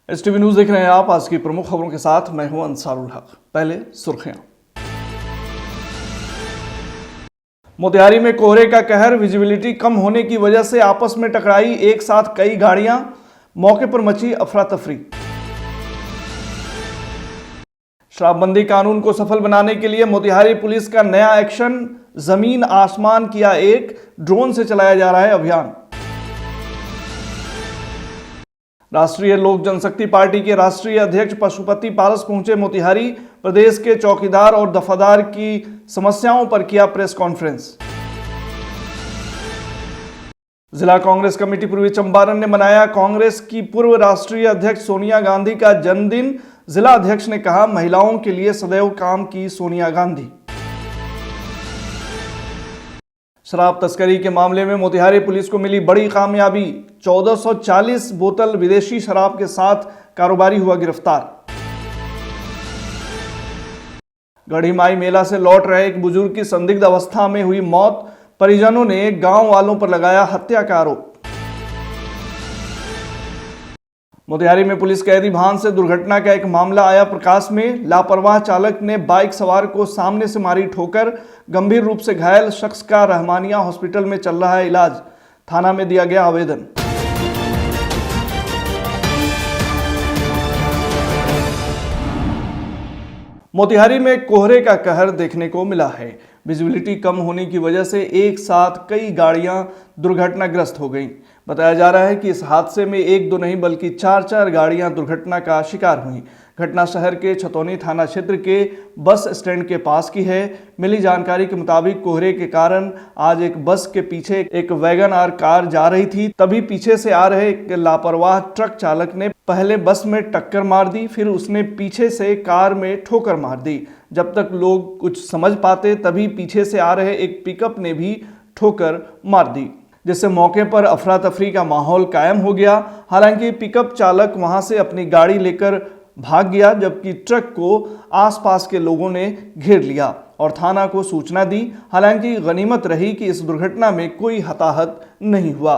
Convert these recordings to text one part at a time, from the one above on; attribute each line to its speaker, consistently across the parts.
Speaker 1: STV news देख रहे हैं आप। आज की प्रमुख खबरों के साथ मैं हूं अंसारुल हक। पहले सुर्खियां। मोतिहारी में कोहरे का कहर, विजिबिलिटी कम होने की वजह से आपस में टकराई एक साथ कई गाड़ियां, मौके पर मची अफरा तफरी। शराबबंदी कानून को सफल बनाने के लिए मोतिहारी पुलिस का नया एक्शन, जमीन आसमान किया एक, ड्रोन से चलाया जा रहा है अभियान। राष्ट्रीय लोक जनशक्ति पार्टी के राष्ट्रीय अध्यक्ष पशुपति पारस पहुंचे मोतिहारी। प्रदेश के चौकीदार और दफादार की समस्याओं पर किया प्रेस कॉन्फ्रेंस। जिला कांग्रेस कमेटी पूर्वी चंपारण ने मनाया कांग्रेस की पूर्व राष्ट्रीय अध्यक्ष सोनिया गांधी का जन्मदिन। जिला अध्यक्ष ने कहा, महिलाओं के लिए सदैव काम की सोनिया गांधी। शराब तस्करी के मामले में मोतिहारी पुलिस को मिली बड़ी कामयाबी। 1440 बोतल विदेशी शराब के साथ कारोबारी हुआ गिरफ्तार। गढ़ीमाई मेला से लौट रहे एक बुजुर्ग की संदिग्ध अवस्था में हुई मौत। परिजनों ने गांव वालों पर लगाया हत्या का आरोप। मोतिहारी में पुलिस कैदी वाहन से दुर्घटना का एक मामला आया प्रकाश में। लापरवाह चालक ने बाइक सवार को सामने से मारी ठोकर। गंभीर रूप से घायल शख्स का रहमानिया हॉस्पिटल में चल रहा है इलाज। थाना में दिया गया आवेदन। मोतिहारी में कोहरे का कहर देखने को मिला है। विजिबिलिटी कम होने की वजह से एक साथ कई गाड़ियां दुर्घटनाग्रस्त हो गईं। बताया जा रहा है कि इस हादसे में एक दो नहीं बल्कि चार गाड़ियां दुर्घटना का शिकार हुई। घटना शहर के छतौनी थाना क्षेत्र के बस स्टैंड के पास की है। मिली जानकारी के मुताबिक कोहरे के कारण आज एक बस के पीछे एक वैगन आर कार जा रही थी। तभी पीछे से आ रहे एक लापरवाह ट्रक चालक ने पहले बस में टक्कर मार दी, फिर उसने पीछे से कार में ठोकर मार दी। जब तक लोग कुछ समझ पाते तभी पीछे से आ रहे एक पिकअप ने भी ठोकर मार दी, जिससे मौके पर अफरा तफरी का माहौल कायम हो गया। हालांकि पिकअप चालक वहां से अपनी गाड़ी लेकर भाग गया, जबकि ट्रक को आसपास के लोगों ने घेर लिया और थाना को सूचना दी। हालांकि गनीमत रही कि इस दुर्घटना में कोई हताहत नहीं हुआ।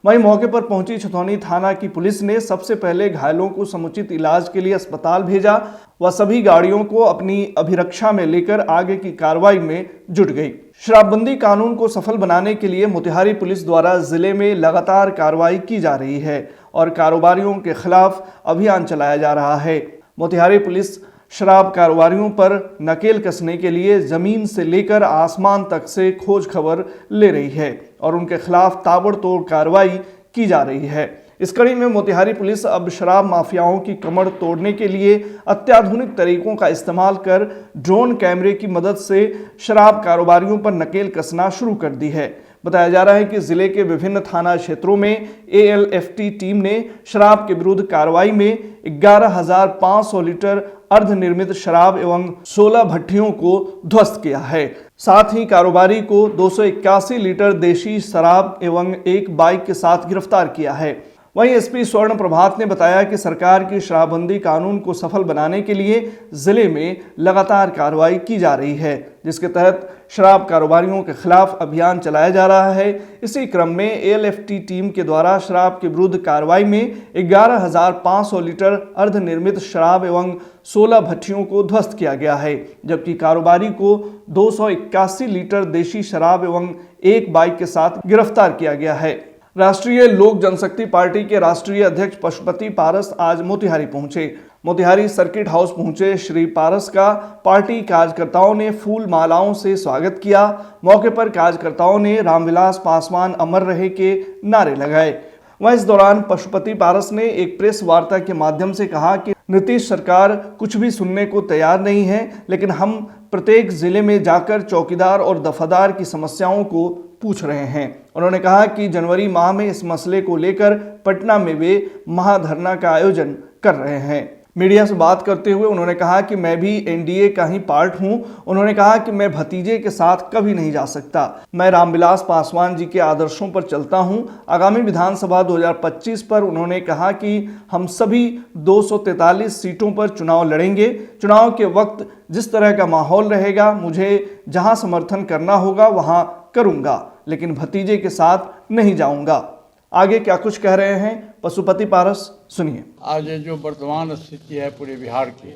Speaker 1: वहीं मौके पर पहुंची छतौनी थाना की पुलिस ने सबसे पहले घायलों को समुचित इलाज के लिए अस्पताल भेजा व सभी गाड़ियों को अपनी अभिरक्षा में लेकर आगे की कार्रवाई में जुट गई। शराबबंदी कानून को सफल बनाने के लिए मोतिहारी पुलिस द्वारा जिले में लगातार कार्रवाई की जा रही है और कारोबारियों के खिलाफ अभियान चलाया जा रहा है। मोतिहारी पुलिस शराब कारोबारियों पर नकेल कसने के लिए जमीन से लेकर आसमान तक से खोज खबर ले रही है और उनके खिलाफ ताबड़तोड़ कार्रवाई की जा रही है। इस कड़ी में मोतिहारी पुलिस अब शराब माफियाओं की कमर तोड़ने के लिए अत्याधुनिक तरीकों का इस्तेमाल कर ड्रोन कैमरे की मदद से शराब कारोबारियों पर नकेल कसना शुरू कर दी है। बताया जा रहा है कि जिले के विभिन्न थाना क्षेत्रों में ALFT टीम ने शराब के विरुद्ध कार्रवाई में 11,500 लीटर अर्धनिर्मित शराब एवं 16 भट्टियों को ध्वस्त किया है। साथ ही कारोबारी को 281 लीटर देशी शराब एवं एक बाइक के साथ गिरफ्तार किया है। वहीं SP स्वर्ण प्रभात ने बताया कि सरकार की शराबबंदी कानून को सफल बनाने के लिए जिले में लगातार कार्रवाई की जा रही है, जिसके तहत शराब कारोबारियों के खिलाफ अभियान चलाया जा रहा है। इसी क्रम में ALFT टीम के द्वारा शराब के विरुद्ध कार्रवाई में 11,500 लीटर अर्धनिर्मित शराब एवं 16 भट्टियों को ध्वस्त किया गया है, जबकि कारोबारी को 281 लीटर देशी शराब एवं एक बाइक के साथ गिरफ्तार किया गया है। राष्ट्रीय लोक जनशक्ति पार्टी के राष्ट्रीय अध्यक्ष पशुपति पारस आज मोतिहारी पहुंचे। मोतिहारी सर्किट हाउस पहुंचे श्री पारस का पार्टी कार्यकर्ताओं ने फूल मालाओं से स्वागत किया। मौके पर कार्यकर्ताओं ने रामविलास पासवान अमर रहे के नारे लगाए। वहीं इस दौरान पशुपति पारस ने एक प्रेस वार्ता के माध्यम से कहा कि नीतीश सरकार कुछ भी सुनने को तैयार नहीं है, लेकिन हम प्रत्येक जिले में जाकर चौकीदार और दफादार की समस्याओं को पूछ रहे हैं। उन्होंने कहा कि जनवरी माह में इस मसले को लेकर पटना में वे महाधरना का आयोजन कर रहे हैं। मीडिया से बात करते हुए उन्होंने कहा कि मैं भी NDA का ही पार्ट हूं। उन्होंने कहा कि मैं भतीजे के साथ कभी नहीं जा सकता। मैं रामविलास पासवान जी के आदर्शों पर चलता हूं। आगामी विधानसभा 2025 पर उन्होंने कहा कि हम सभी 243 सीटों पर चुनाव लड़ेंगे। चुनाव के वक्त जिस तरह का माहौल रहेगा, मुझे जहां समर्थन करना होगा वहां करूंगा, लेकिन भतीजे के साथ नहीं जाऊंगा। आगे क्या कुछ कह रहे हैं पशुपति पारस, सुनिए।
Speaker 2: आज जो वर्तमान स्थिति है पूरे बिहार की,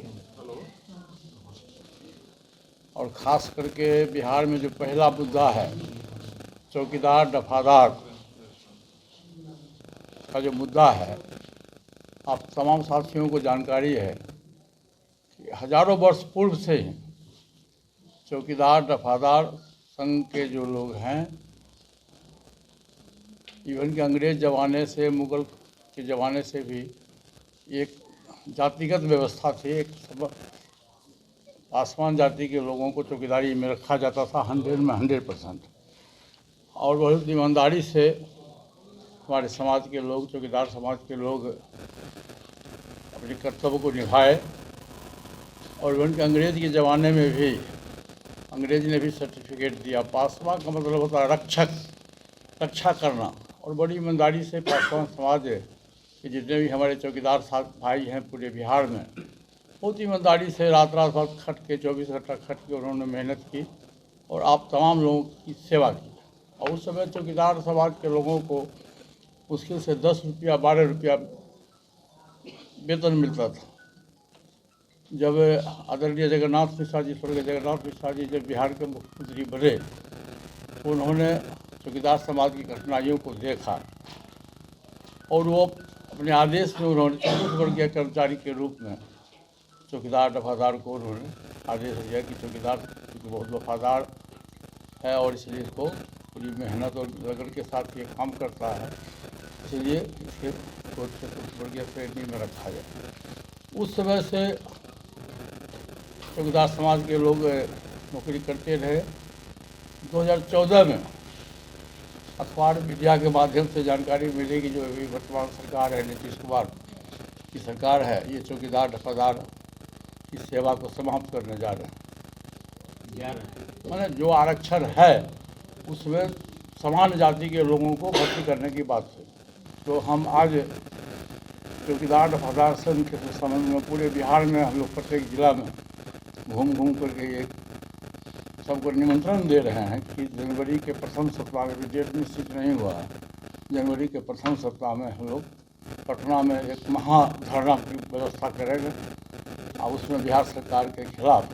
Speaker 2: और ख़ास करके बिहार में जो पहला मुद्दा है चौकीदार दफादार का जो मुद्दा है, आप तमाम साथियों को जानकारी है कि हजारों वर्ष पूर्व से ही चौकीदार दफादार संघ के जो लोग हैं, इवन कि अंग्रेज़ ज़माने से, मुग़ल के ज़माने से भी एक जातिगत व्यवस्था थी। एक आसमान जाति के लोगों को चौकीदारी में रखा जाता था 100% और बहुत ईमानदारी से हमारे समाज के लोग, चौकीदार समाज के लोग अपने कर्तव्य को निभाए। और इवन के अंग्रेज़ के ज़माने में भी अंग्रेज़ ने भी सर्टिफिकेट दिया। पासवान का मतलब होता है रक्षक, रक्षा करना। और बड़ी ईमानदारी से पासवान समाज के जितने भी हमारे चौकीदार भाई हैं पूरे बिहार में, बहुत ईमानदारी से रात भर खट के 24 घंटा खट के उन्होंने मेहनत की और आप तमाम लोगों की सेवा की। और उस समय चौकीदार समाज के लोगों को मुश्किल से 10 रुपया 12 रुपया वेतन मिलता था। जब आदरणीय जगन्नाथ मिश्रा जी, स्वर्गीय जगन्नाथ मिश्रा जी जब बिहार के मुख्यमंत्री बने, तो उन्होंने चौकीदार समाज की कठिनाइयों को देखा और वो अपने आदेश में उन्होंने चतुर्थ वर्गीय कर्मचारी के रूप में चौकीदार दफादार को उन्होंने आदेश दिया कि चौकीदार क्योंकि बहुत वफादार है और इसलिए इसको पूरी मेहनत और लगन के साथ ये काम करता है, इसलिए इसके चतुर्थ वर्गीय श्रेणी में रखा जाए। उस समय से चौकीदार समाज के लोग नौकरी करते रहे। 2014 में अखबार मीडिया के माध्यम से जानकारी मिली कि जो अभी वर्तमान सरकार है, नीतीश कुमार की सरकार है, ये चौकीदार दफादार की सेवा को समाप्त करने जा रहे हैं। मैंने जो आरक्षण है उसमें समान जाति के लोगों को भर्ती करने की बात है। तो हम आज चौकीदार दफादार संघ के संबंध में पूरे बिहार में हम लोग प्रत्येक जिला में घूम करके एक सबको निमंत्रण दे रहे हैं कि जनवरी के प्रथम सप्ताह में, भी डेट निश्चित नहीं हुआ है, जनवरी के प्रथम सप्ताह में हम लोग पटना में एक महाधरना की व्यवस्था करेंगे और उसमें बिहार सरकार के खिलाफ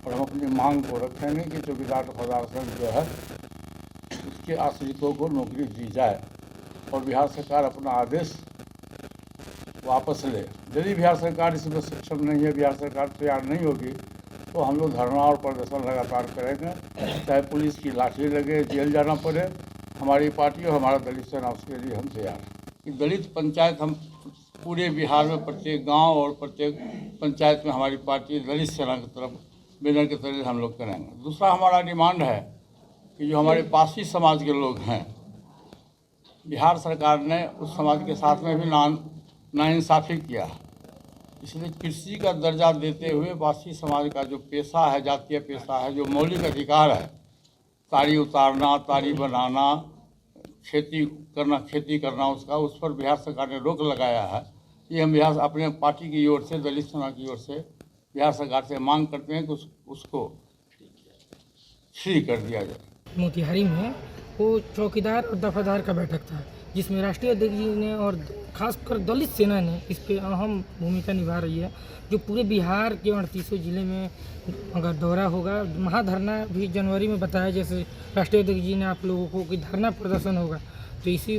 Speaker 2: और हम अपनी मांग को रखेंगे कि चौकीदार दफादार संघ जो है उसके आश्रितों को नौकरी दी जाए और बिहार सरकार अपना आदेश वापस ले। यदि बिहार सरकार इसमें सक्षम नहीं है, बिहार सरकार तैयार नहीं होगी, तो हम लोग धरना और प्रदर्शन लगातार करेंगे, चाहे पुलिस की लाठी लगे, जेल जाना पड़े। हमारी पार्टी और हमारा दलित सेना उसके लिए हम तैयार हैं। दलित पंचायत हम पूरे बिहार में प्रत्येक गांव और प्रत्येक पंचायत में हमारी पार्टी दलित सेना की तरफ बैनर के तहत हम लोग करेंगे। दूसरा हमारा डिमांड है कि जो हमारे पासी समाज के लोग हैं, बिहार सरकार ने उस समाज के साथ में भी नाइंसाफ़ी किया है, इसलिए कृषि का दर्जा देते हुए पासी समाज का जो पेशा है, जातीय पेशा है, जो मौलिक अधिकार है, तारी उतारना, तारी बनाना, खेती करना उसका, उस पर बिहार सरकार ने रोक लगाया है। ये हम बिहार अपने पार्टी की ओर से, दलित सेना की ओर से बिहार सरकार से मांग करते हैं कि उसको फ्री कर दिया जाए।
Speaker 3: मोतिहारी में वो चौकीदार और दफादार का बैठक था, जिसमें राष्ट्रीय अध्यक्ष जी ने और खासकर दलित सेना ने इस पे अहम भूमिका निभा रही है। जो पूरे बिहार के 38 जिले में अगर दौरा होगा, महाधरना भी जनवरी में बताया, जैसे राष्ट्रीय अध्यक्ष जी ने आप लोगों को कि धरना प्रदर्शन होगा, तो इसी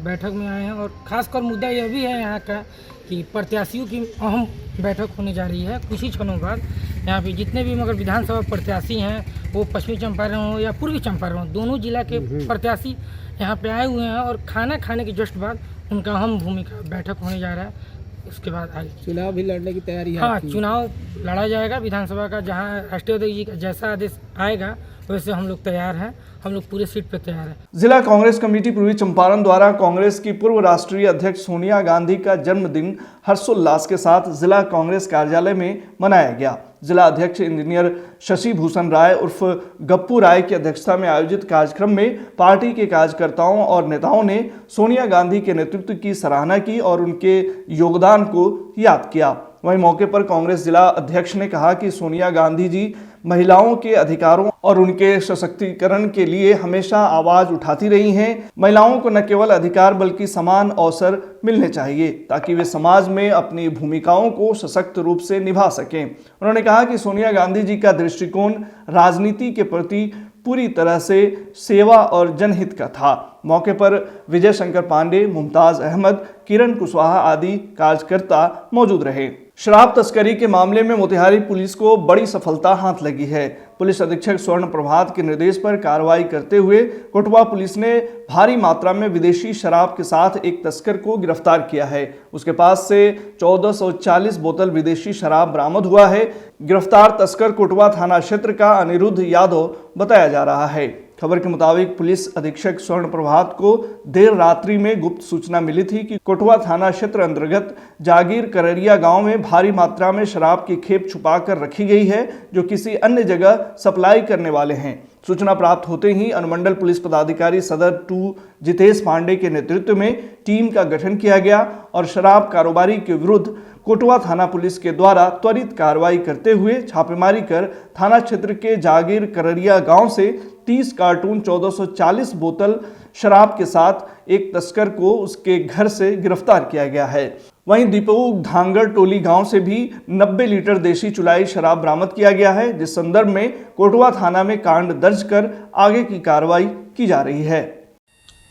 Speaker 3: बैठक में आए हैं। और खासकर मुद्दा यह भी है यहाँ का कि प्रत्याशियों की अहम बैठक होने जा रही है कुछ ही क्षणों बाद। यहाँ पे जितने भी मगर विधानसभा प्रत्याशी हैं, वो पश्चिमी चंपारण हो या पूर्वी चंपारण हो, दोनों जिला के प्रत्याशी यहाँ पे आए हुए हैं और खाना खाने के जस्ट बाद उनका अहम भूमिका बैठक होने जा रहा है। उसके बाद आगे
Speaker 4: चुनाव भी लड़ने की तैयारी है।
Speaker 3: हाँ, चुनाव लड़ा जाएगा विधानसभा का, जहाँ राष्ट्रीय अध्यक्ष जी का जैसा आदेश आएगा वैसे हम लोग तैयार हैं, हम लोग पूरे सीट पे तैयार हैं।
Speaker 1: जिला कांग्रेस कमेटी पूर्वी चंपारण द्वारा कांग्रेस की पूर्व राष्ट्रीय अध्यक्ष सोनिया गांधी का जन्मदिन हर्षोल्लास के साथ जिला कांग्रेस कार्यालय में मनाया गया। जिला अध्यक्ष इंजीनियर शशि भूषण राय उर्फ गप्पू राय की अध्यक्षता में आयोजित कार्यक्रम में पार्टी के कार्यकर्ताओं और नेताओं ने सोनिया गांधी के नेतृत्व की सराहना की और उनके योगदान को याद किया। वहीं मौके पर कांग्रेस जिला अध्यक्ष ने कहा कि सोनिया गांधी जी महिलाओं के अधिकारों और उनके सशक्तिकरण के लिए हमेशा आवाज उठाती रही हैं। महिलाओं को न केवल अधिकार बल्कि समान अवसर मिलने चाहिए ताकि वे समाज में अपनी भूमिकाओं को सशक्त रूप से निभा सकें। उन्होंने कहा कि सोनिया गांधी जी का दृष्टिकोण राजनीति के प्रति पूरी तरह से सेवा और जनहित का था। मौके पर विजय शंकर पांडे, मुमताज अहमद, किरण कुशवाहा आदि कार्यकर्ता मौजूद रहे। शराब तस्करी के मामले में मोतिहारी पुलिस को बड़ी सफलता हाथ लगी है। पुलिस अधीक्षक स्वर्ण प्रभात के निर्देश पर कार्रवाई करते हुए कोटवा पुलिस ने भारी मात्रा में विदेशी शराब के साथ एक तस्कर को गिरफ्तार किया है। उसके पास से 1440 बोतल विदेशी शराब बरामद हुआ है। गिरफ्तार तस्कर कोटवा थाना क्षेत्र का अनिरुद्ध यादव बताया जा रहा है। खबर के मुताबिक पुलिस अधीक्षक स्वर्ण प्रभात को देर रात्रि में गुप्त सूचना मिली थी कि कोटवा थाना क्षेत्र अंतर्गत जागीर कररिया गांव में भारी मात्रा में शराब की खेप छुपाकर रखी गई है जो किसी अन्य जगह सप्लाई करने वाले हैं। सूचना प्राप्त होते ही अनुमंडल पुलिस पदाधिकारी सदर 2 जितेश पांडे के नेतृत्व में टीम का गठन किया गया और शराब कारोबारी के विरुद्ध कोटवा थाना पुलिस के द्वारा त्वरित कार्रवाई करते हुए छापेमारी कर थाना क्षेत्र के जागीर कररिया गांव से 30 कार्टून 1440 बोतल शराब के साथ एक तस्कर को उसके घर से गिरफ्तार किया गया है। वहीं दीपऊ धांगर टोली गांव से भी 90 लीटर देशी चुलाई शराब बरामद किया गया है, जिस संदर्भ में कोटवा थाना में कांड दर्ज कर आगे की कार्रवाई की जा रही है।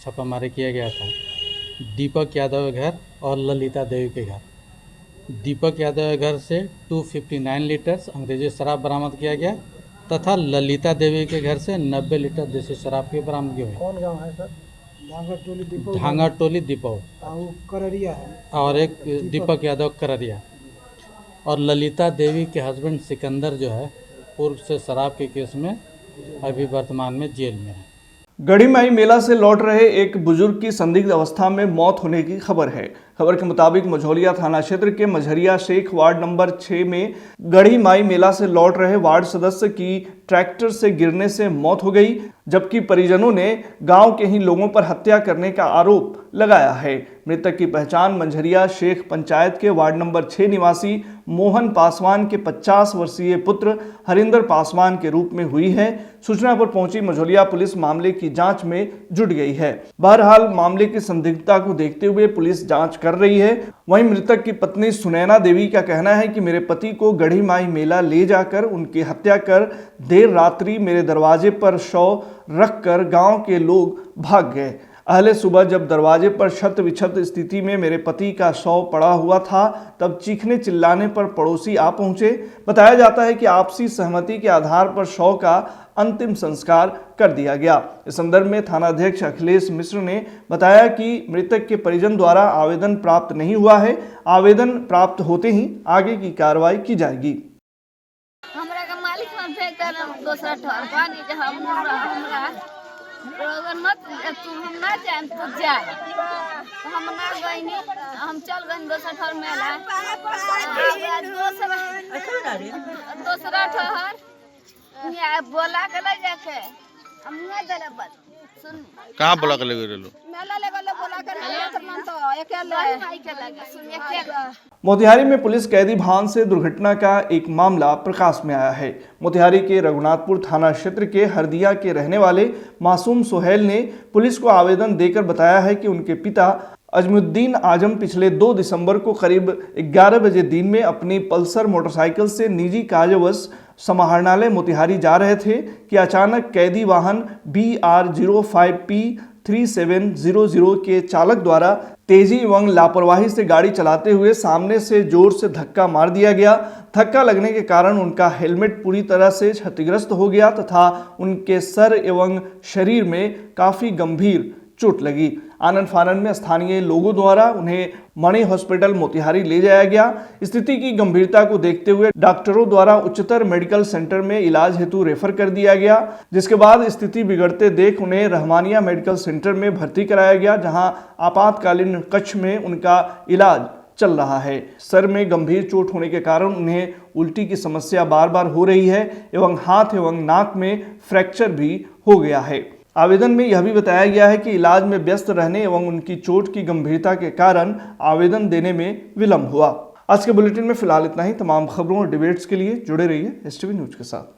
Speaker 4: छापामारी किया गया था दीपक यादव के घर और ललिता देवी के घर। दीपक यादव के घर से 259 लीटर अंग्रेजी शराब बरामद किया गया तथा ललिता देवी के घर से 90 लीटर देसी शराब की बरामदगी हुई।
Speaker 5: कौन गांव है सर?
Speaker 4: धांगा टोली दीपऊ
Speaker 5: कररिया है
Speaker 4: और एक दीपक यादव कररिया। और ललिता देवी के हस्बैंड सिकंदर जो है पूर्व से शराब के केस में अभी वर्तमान में जेल में है।
Speaker 1: गढ़ीमाई मेला से लौट रहे एक बुजुर्ग की संदिग्ध अवस्था में मौत होने की खबर है। खबर के मुताबिक मझौलिया थाना क्षेत्र के मझरिया शेख वार्ड नंबर 6 में गढ़ीमाई मेला से लौट रहे वार्ड सदस्य की ट्रैक्टर से गिरने से मौत हो गई, जबकि परिजनों ने गांव के ही लोगों पर हत्या करने का आरोप लगाया है। मृतक की पहचान मंझरिया शेख पंचायत के वार्ड नंबर 6 निवासी मोहन पासवान के 50 वर्षीय पुत्र हरिंदर पासवान के रूप में हुई है। सूचना पर पहुंची मझौलिया पुलिस मामले की जांच में जुट गई है। बहरहाल मामले की संदिग्धता को देखते हुए पुलिस जांच कर रही है। वहीं मृतक की पत्नी सुनैना देवी का कहना है कि मेरे पति को गढ़ीमाई मेला ले जाकर उनकी हत्या कर देर रात्रि मेरे दरवाजे पर शव रखकर गांव के लोग भाग गए। अहले सुबह जब दरवाजे पर छत विछत स्थिति में मेरे पति का शव पड़ा हुआ था तब चीखने चिल्लाने पर पड़ोसी आ पहुंचे। बताया जाता है कि आपसी सहमति के आधार पर शव का अंतिम संस्कार कर दिया गया। इस संदर्भ में थानाध्यक्ष अखिलेश मिश्र ने बताया कि मृतक के परिजन द्वारा आवेदन प्राप्त नहीं हुआ है। आवेदन प्राप्त होते ही आगे की कार्रवाई की जाएगी।
Speaker 6: हमरा का मालिक मन फेंक देना दूसरा ठहर पानी जे हमरा अगर मत तू हम ना जाए तो जा तो हम ना गईनी हम चल गए दूसरा ठहर मेला दूसरा ठहर बोला के ले जाके हम ना देले बस सुन
Speaker 7: कहाँ बोला के ले गए लो
Speaker 6: मेला ले गए बोला के तो मन तो अकेले भाई के लगे सुन अकेले।
Speaker 1: मोतिहारी में पुलिस कैदी भान से दुर्घटना का एक मामला प्रकाश में आया है। मोतिहारी के रघुनाथपुर थाना क्षेत्र के हरदिया के रहने वाले मासूम सोहेल ने पुलिस को आवेदन देकर बताया है कि उनके पिता अजमुद्दीन आजम पिछले 2 दिसंबर को करीब 11 बजे दिन में अपनी पल्सर मोटरसाइकिल से निजी कार्यवश समाहरणालय मोतिहारी जा रहे थे कि अचानक कैदी वाहन BR05P 3700 के चालक द्वारा तेजी एवं लापरवाही से गाड़ी चलाते हुए सामने से जोर से धक्का मार दिया गया। धक्का लगने के कारण उनका हेलमेट पूरी तरह से क्षतिग्रस्त हो गया तथा उनके सर एवं शरीर में काफ़ी गंभीर चोट लगी। आनन फानन में स्थानीय लोगों द्वारा उन्हें मणि हॉस्पिटल मोतिहारी ले जाया गया। स्थिति की गंभीरता को देखते हुए डॉक्टरों द्वारा उच्चतर मेडिकल सेंटर में इलाज हेतु रेफर कर दिया गया, जिसके बाद स्थिति बिगड़ते देख उन्हें रहमानिया मेडिकल सेंटर में भर्ती कराया गया, जहां आपातकालीन कक्ष में उनका इलाज चल रहा है। सर में गंभीर चोट होने के कारण उन्हें उल्टी की समस्या बार बार हो रही है एवं हाथ एवं नाक में फ्रैक्चर भी हो गया है। आवेदन में यह भी बताया गया है कि इलाज में व्यस्त रहने एवं उनकी चोट की गंभीरता के कारण आवेदन देने में विलंब हुआ। आज के बुलेटिन में फिलहाल इतना ही। तमाम खबरों और डिबेट्स के लिए जुड़े रहिए STV न्यूज के साथ।